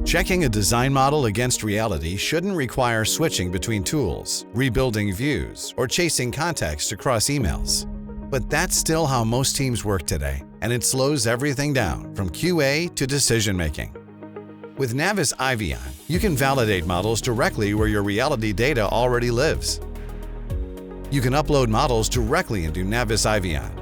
Checking a design model against reality shouldn't require switching between tools, rebuilding views, or chasing context across emails. But that's still how most teams work today, and it slows everything down from QA to decision-making. With 𝗪𝗔 you can validate models directly where your reality data already lives. You can upload models directly into 𝗪𝗔.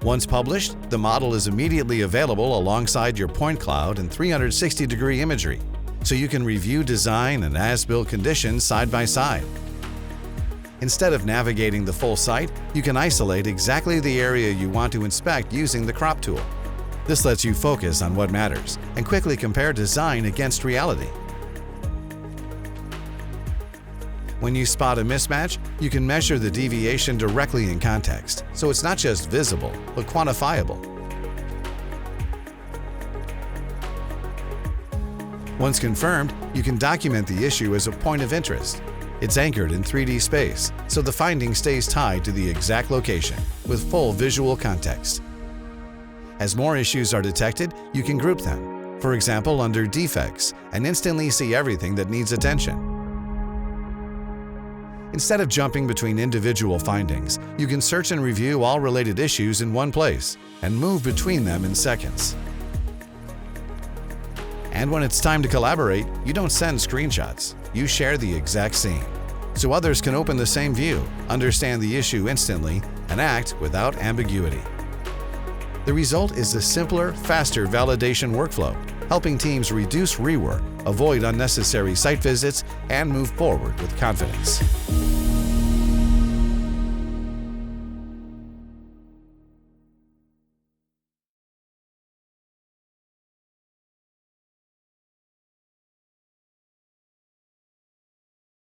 Once published, the model is immediately available alongside your point cloud and 360-degree imagery, so you can review design and as-built conditions side by side. Instead of navigating the full site, you can isolate exactly the area you want to inspect using the crop tool. This lets you focus on what matters and quickly compare design against reality. When you spot a mismatch, you can measure the deviation directly in context, so it's not just visible, but quantifiable. Once confirmed, you can document the issue as a point of interest. It's anchored in 3D space, so the finding stays tied to the exact location, with full visual context. As more issues are detected, you can group them, for example under defects, and instantly see everything that needs attention. Instead of jumping between individual findings, you can search and review all related issues in one place and move between them in seconds. And when it's time to collaborate, you don't send screenshots, you share the exact scene, so others can open the same view, understand the issue instantly, and act without ambiguity. The result is a simpler, faster validation workflow, helping teams reduce rework, avoid unnecessary site visits, and move forward with confidence.